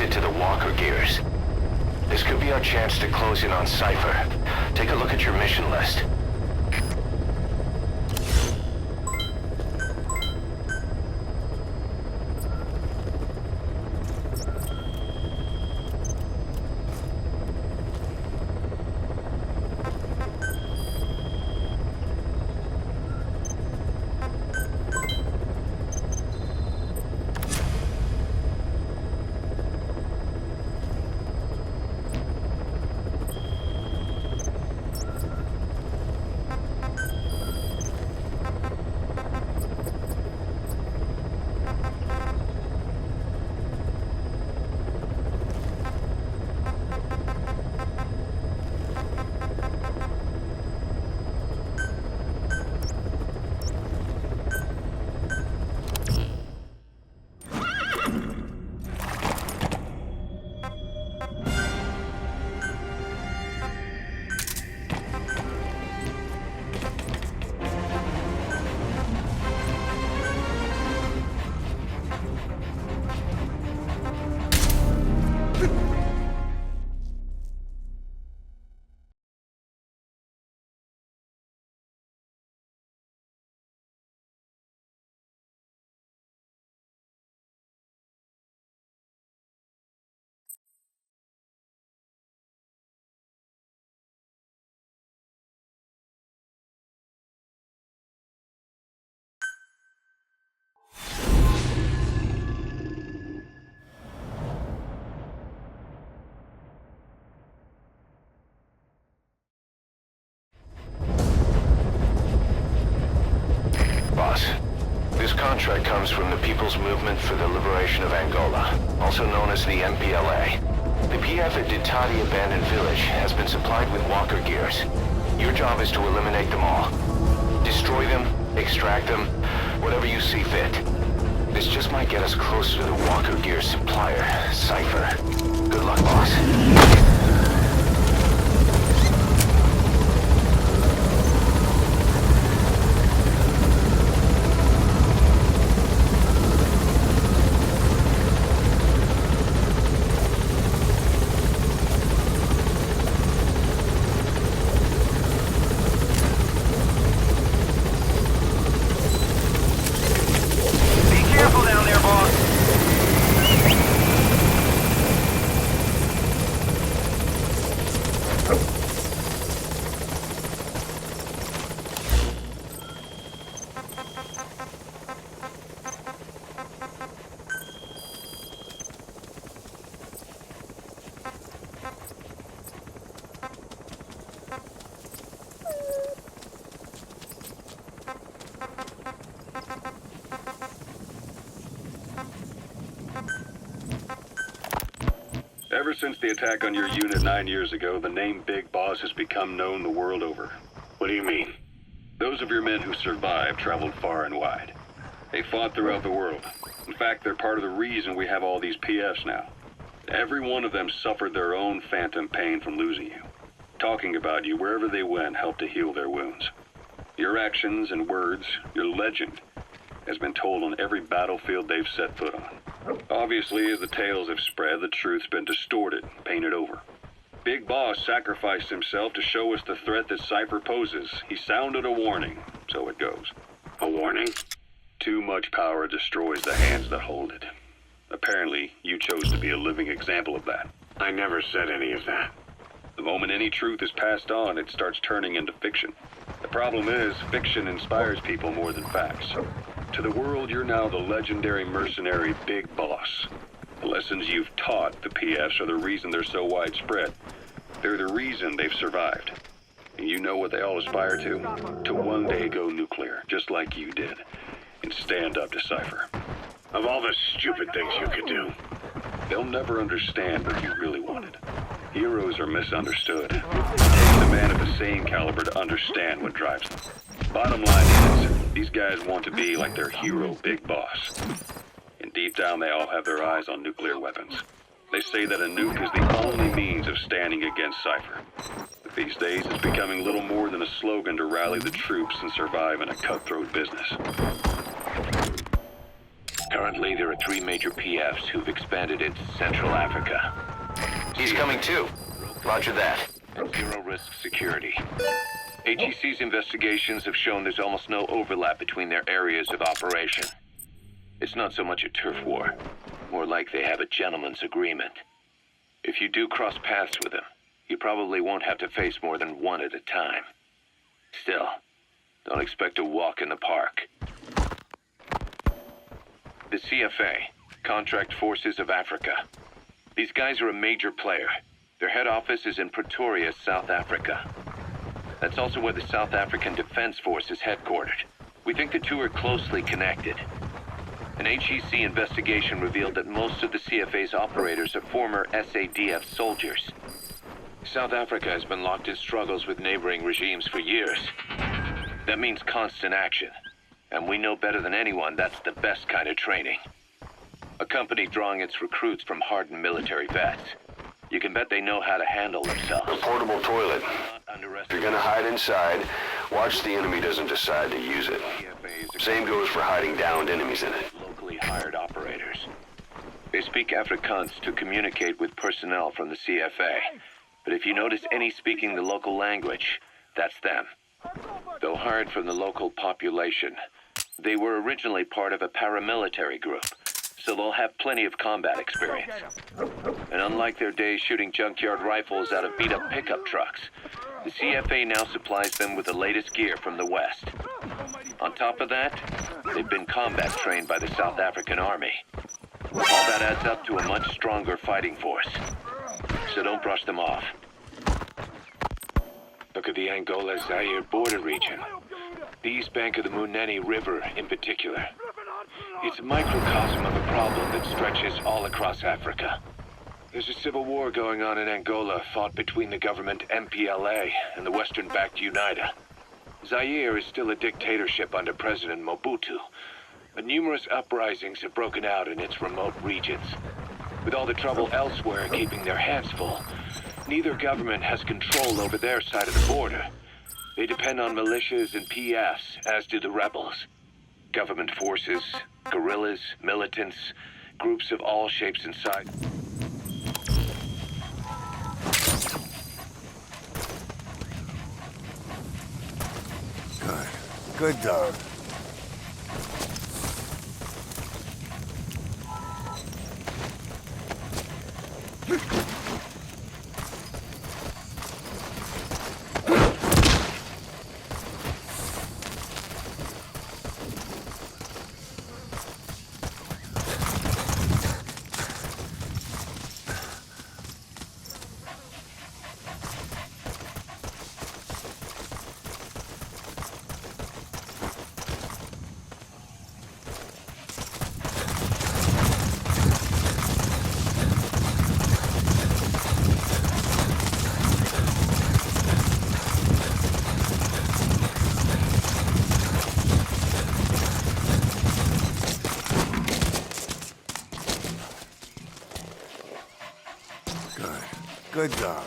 connected to the Walker Gears. This could be our chance to close in on Cypher. Take a look at your mission list. Boss, this contract comes from the People's Movement for the Liberation of Angola, also known as the MPLA. The PF at Ditati Abandoned Village has been supplied with Walker Gears. Your job is to eliminate them all. Destroy them, extract them, whatever you see fit. This just might get us closer to the Walker Gears supplier, Cypher. Good luck, boss. Ever since the attack on your unit 9 years ago, the name Big Boss has become known the world over. What do you mean? Those of your men who survived traveled far and wide. They fought throughout the world. In fact, they're part of the reason we have all these PFs now. Every one of them suffered their own phantom pain from losing you. Talking about you wherever they went helped to heal their wounds. Your actions and words, your legend, has been told on every battlefield they've set foot on. Obviously, as the tales have spread, the truth's been distorted, painted over. Big Boss sacrificed himself to show us the threat that Cypher poses. He sounded a warning, so it goes. A warning? Too much power destroys the hands that hold it. Apparently, you chose to be a living example of that. I never said any of that. The moment any truth is passed on, it starts turning into fiction. The problem is, fiction inspires people more than facts. To the world, you're now the legendary mercenary Big Boss. The lessons you've taught the PFs are the reason they're so widespread. They're the reason they've survived. And you know what they all aspire to? To one day go nuclear, just like you did, and stand up to Cypher. Of all the stupid things you could do. They'll never understand what you really wanted. Heroes are misunderstood. It takes a man of the same caliber to understand what drives them. Bottom line is, these guys want to be like their hero Big Boss. And deep down they all have their eyes on nuclear weapons. They say that a nuke is the only means of standing against Cypher. But these days it's becoming little more than a slogan to rally the troops and survive in a cutthroat business. Currently, there are 3 major PFs who've expanded into Central Africa. He's coming too. Roger that. Zero-risk security. HEC's investigations have shown there's almost no overlap between their areas of operation. It's not so much a turf war, more like they have a gentleman's agreement. If you do cross paths with them, you probably won't have to face more than one at a time. Still, don't expect a walk in the park. The CFA, Contract Forces of Africa. These guys are a major player. Their head office is in Pretoria, South Africa. That's also where the South African Defense Force is headquartered. We think the two are closely connected. An HEC investigation revealed that most of the CFA's operators are former SADF soldiers. South Africa has been locked in struggles with neighboring regimes for years. That means constant action. And we know better than anyone that's the best kind of training. A company drawing its recruits from hardened military vets. You can bet they know how to handle themselves. A portable toilet. If you're gonna hide inside, watch the enemy doesn't decide to use it. Same goes for hiding downed enemies in it. Locally hired operators. They speak Afrikaans to communicate with personnel from the CFA. But if you notice any speaking the local language, that's them. Though hired from the local population, they were originally part of a paramilitary group, so they'll have plenty of combat experience. And unlike their days shooting junkyard rifles out of beat-up pickup trucks, the CFA now supplies them with the latest gear from the West. On top of that, they've been combat trained by the South African Army. All that adds up to a much stronger fighting force. So don't brush them off. Look at the Angola-Zaire border region. The east bank of the Munene River in particular. It's a microcosm of a problem that stretches all across Africa. There's a civil war going on in Angola fought between the government MPLA and the Western-backed UNITA. Zaire is still a dictatorship under President Mobutu, but numerous uprisings have broken out in its remote regions. With all the trouble elsewhere keeping their hands full, neither government has control over their side of the border. They depend on militias and PFs, as do the rebels. Government forces, guerrillas, militants, groups of all shapes and sizes. Good dog. Good dog.